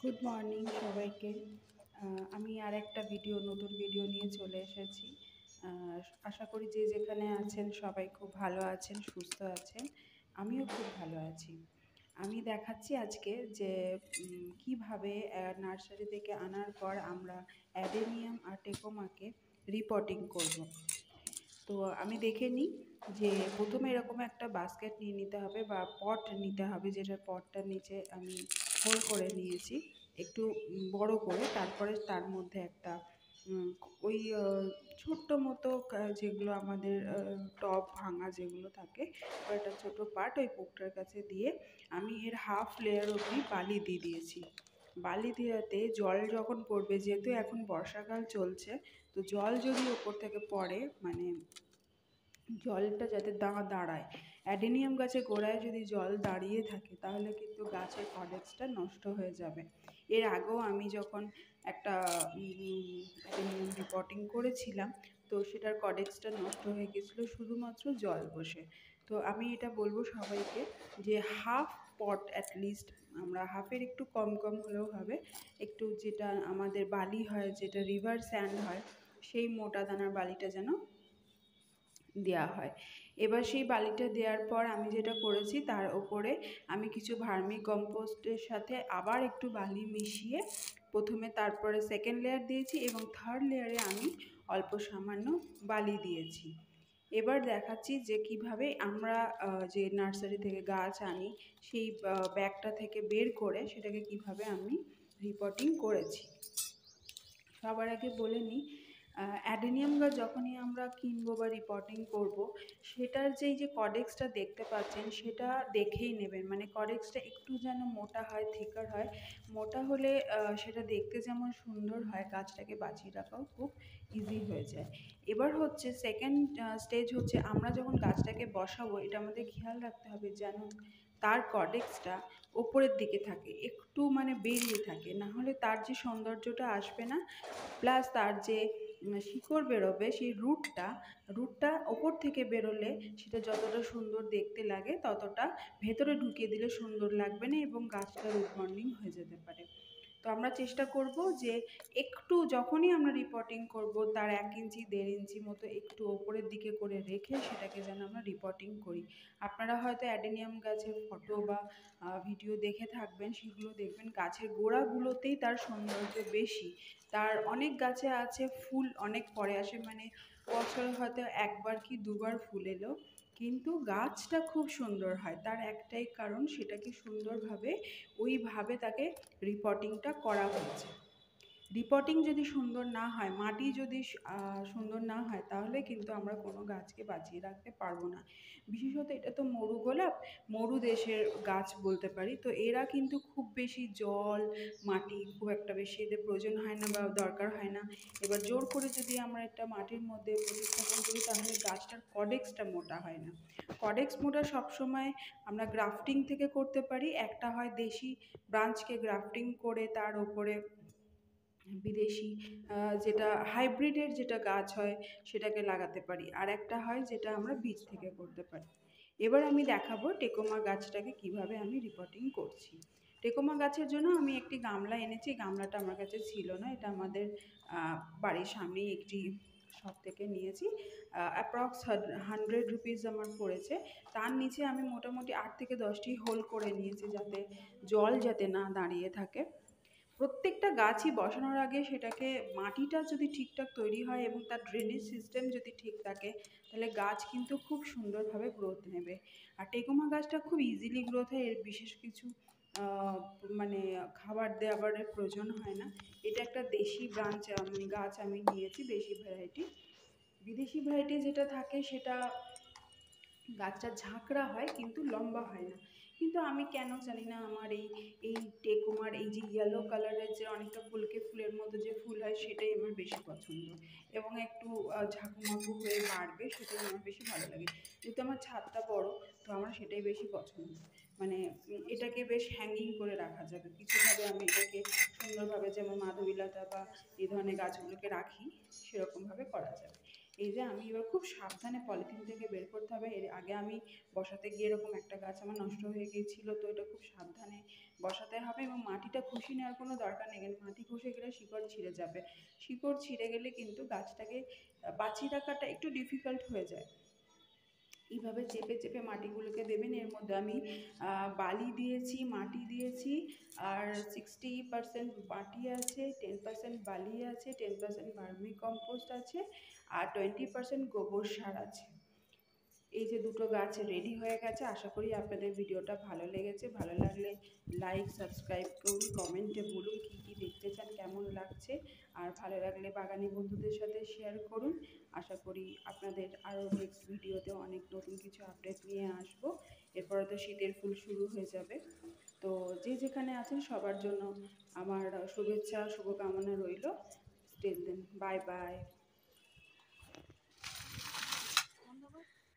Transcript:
Good morning সবাইকে। আমি আর একটা নতুন ভিডিও নিয়ে চলে এসেছি। আশা করি যে যেখানে আছেন সবাই খুব ভালো আছেন, সুস্থ আছেন। আমিও খুব ভালো আছি। আমি দেখাচ্ছি আজকে যে কিভাবে নার্সারি থেকে আনার পর আমরা অ্যাডেনিয়াম আর টেকোমাকে রিপোর্টিং করব। তো আমি দেখে নিই যে প্রথমে এরকম একটা বাস্কেট নিয়ে নিতে হবে বা পট নিতে হবে, যেটার পটটার নিচে আমি হোল করে নিয়েছি একটু বড় করে। তারপরে তার মধ্যে একটা উম, ওই ছোট্ট মতো যেগুলো আমাদের টব ভাঙা যেগুলো থাকে, ওর একটা ছোটো পার্ট ওই পোকটার কাছে দিয়ে আমি এর হাফ লেয়ার অবধি বালি দিয়ে দিয়েছি। বালি দেওয়াতে জল যখন পড়বে, যেহেতু এখন বর্ষাকাল চলছে, তো জল যদি ওপর থেকে পড়ে, মানে জলটা যাতে দাঁড়ায়, অ্যাডেনিয়াম গাছের গোড়ায় যদি জল দাঁড়িয়ে থাকে তাহলে কিন্তু গাছের কডেক্সটা নষ্ট হয়ে যাবে। এর আগেও আমি যখন একটা অ্যাডেনিয়াম রিপোর্টিং করেছিলাম, তো সেটার কডেক্সটা নষ্ট হয়ে গেছিলো শুধুমাত্র জল বসে। তো আমি এটা বলবো সবাইকে যে হাফ পট অ্যাটলিস্ট, আমরা হাফের একটু কম কম হলেও হবে, একটু যেটা আমাদের বালি হয়, যেটা রিভার স্যান্ড হয়, সেই মোটা দানার বালিটা যেন দেওয়া হয়। এবার সেই বালিটা দেওয়ার পর আমি যেটা করেছি, তার ওপরে আমি কিছু ভার্মি কম্পোস্টের সাথে আবার একটু বালি মিশিয়ে প্রথমে, তারপরে সেকেন্ড লেয়ার দিয়েছি এবং থার্ড লেয়ারে আমি অল্প সামান্য বালি দিয়েছি। এবার দেখাচ্ছি যে কিভাবে আমরা যে নার্সারি থেকে গাছ আনি সেই ব্যাগটা থেকে বের করে সেটাকে কিভাবে আমি রিপোর্টিং করেছি। সবার আগে বলে নিই, অ্যাডেনিয়াম গাছ যখনই আমরা কিনবো বা রিপোর্টিং করব, সেটার যে কডেক্সটা দেখতে পাচ্ছেন সেটা দেখেই নেবেন। মানে কডেক্সটা একটু যেন মোটা হয়, থিকার হয়। মোটা হলে সেটা দেখতে যেমন সুন্দর হয়, গাছটাকে বাঁচিয়ে রাখাও খুব ইজি হয়ে যায়। এবার হচ্ছে সেকেন্ড স্টেজ হচ্ছে, আমরা যখন গাছটাকে বসাবো এটা আমাদের খেয়াল রাখতে হবে যেন তার কডেক্সটা ওপরের দিকে থাকে, একটু মানে বেরিয়ে থাকে, না হলে তার যে সৌন্দর্যটা আসবে না। প্লাস তার যে শিকড় বেরোবে, সেই রুটটা ওপর থেকে বেরোলে সেটা যতটা সুন্দর দেখতে লাগে ততটা ভেতরে ঢুকিয়ে দিলে সুন্দর লাগবে না এবং গাছটা রুট বন্ডিং হয়ে যেতে পারে। তো আমরা চেষ্টা করব যে একটু যখনই আমরা রিপোর্টিং করব তার 1 ইঞ্চি 1.5 ইঞ্চি মতো একটু ওপরের দিকে করে রেখে সেটাকে যেন আমরা রিপোর্টিং করি। আপনারা হয়তো অ্যাডেনিয়াম গাছের ফটো বা ভিডিও দেখে থাকবেন, সেগুলো দেখবেন গাছের গোড়াগুলোতেই তার সৌন্দর্য বেশি। তার অনেক গাছে আছে ফুল অনেক পরে আসে, মানে বছরে হয়তো একবার কি দুবার ফুল এলো, কিন্তু গাছটা খুব সুন্দর হয়। তার একটাই কারণ, সেটাকে সুন্দরভাবে ওইভাবে তাকে রিপোর্টিংটা করা হয়েছে। রিপোর্টিং যদি সুন্দর না হয়, মাটি যদি সুন্দর না হয়, তাহলে কিন্তু আমরা কোনো গাছকে বাঁচিয়ে রাখতে পারবো না। বিশেষত এটা তো মরু গোলাপ, মরু দেশের গাছ বলতে পারি, তো এরা কিন্তু খুব বেশি জল, মাটি খুব একটা বেশি এদের প্রয়োজন হয় না বা দরকার হয় না। এবার জোর করে যদি আমরা একটা মাটির মধ্যে প্রতিস্থাপন করি তাহলে গাছটার কডেক্সটা মোটা হয় না। কডেক্স মোটা সবসময় আমরা গ্রাফটিং থেকে করতে পারি। একটা হয় দেশি ব্রাঞ্চকে গ্রাফটিং করে তার ওপরে বিদেশি যেটা হাইব্রিডের যেটা গাছ হয় সেটাকে লাগাতে পারি, আর একটা হয় যেটা আমরা বীজ থেকে করতে পারি। এবার আমি দেখাবো টেকোমা গাছটাকে কিভাবে আমি রিপোর্টিং করছি। টেকোমা গাছের জন্য আমি একটি গামলা এনেছি। গামলাটা আমার কাছে ছিল না, এটা আমাদের বাড়ির সামনেই একটি শপ থেকে নিয়েছি। অ্যাপ্রক্স 100 রুপিস আমার পড়েছে। তার নিচে আমি মোটামুটি 8 থেকে 10টি হোল করে নিয়েছি, যাতে জল যাতে না দাঁড়িয়ে থাকে। প্রত্যেকটা গাছই বসানোর আগে সেটাকে, মাটিটা যদি ঠিকঠাক তৈরি হয় এবং তার ড্রেনেজ সিস্টেম যদি ঠিক থাকে, তাহলে গাছ কিন্তু খুব সুন্দরভাবে গ্রোথ নেবে। আর টেকোমা গাছটা খুব ইজিলি গ্রোথ হয়, এর বিশেষ কিছু মানে খাবার দেওয়ার প্রয়োজন হয় না। এটা একটা দেশি ব্রাঞ্চ গাছ আমি নিয়েছি, দেশি ভ্যারাইটি। বিদেশি ভ্যারাইটি যেটা থাকে সেটা গাছটা ঝাঁকড়া হয় কিন্তু লম্বা হয় না। কিন্তু আমি কেন জানি না, আমার এই টেকোমার এই যে ইয়েলো কালারের যে অনেকটা ফুলকে ফুলের মতো যে ফুল হয় সেটাই আমার বেশি পছন্দ, এবং একটু ঝাঁকুমাকু হয়ে বাড়বে সেটাই আমার বেশি ভালো লাগে। যেহেতু আমার ছাদটা বড়, তো আমার সেটাই বেশি পছন্দ। মানে এটাকে বেশ হ্যাঙ্গিং করে রাখা যাবে কিছুভাবে, আমি এটাকে সুন্দরভাবে যেমন মাধবীলতা বা এই ধরনের গাছগুলোকে রাখি সেরকমভাবে করা যাবে। এই যে আমি এবার খুব সাবধানে পলিথিন থেকে বের করতে হবে। এর আগে আমি বসাতে গিয়ে এরকম একটা গাছ আমার নষ্ট হয়ে গিয়েছিল, তো এটা খুব সাবধানে বসাতে হবে এবং মাটিটা ঘষে নেওয়ার কোনো দরকার নেই, কারণ মাটি ঘষে গেলে শিকড় ছিঁড়ে যাবে। শিকড় ছিঁড়ে গেলে কিন্তু গাছটাকে বাঁচিয়ে রাখাটা একটু ডিফিকাল্ট হয়ে যায়। এইভাবে চেপে চেপে মাটিগুলোকে দেবেন। এর মধ্যে আমি বালি দিয়েছি, মাটি দিয়েছি, আর 60% মাটি আছে, 10% বালি আছে, 10% ভার্মি কম্পোস্ট আছে, আর 20% গোবর সার আছে। এই যে দুটো গাছ রেডি হয়ে গেছে। আশা করি আপনাদের ভিডিওটা ভালো লেগেছে। ভালো লাগলে লাইক সাবস্ক্রাইব করুন, কমেন্টে বলুন কী কী দেখতে চান, কেমন লাগছে। আর ভালো লাগলে বাগানি বন্ধুদের সাথে শেয়ার করুন। আশা করি আপনাদের আরও নেক্সট ভিডিওতে অনেক নতুন কিছু আপডেট নিয়ে আসবো। এরপরে তো শীতের ফুল শুরু হয়ে যাবে। তো যে যেখানে আছেন সবার জন্য আমার শুভেচ্ছা শুভকামনা রইল। Still then, bye by.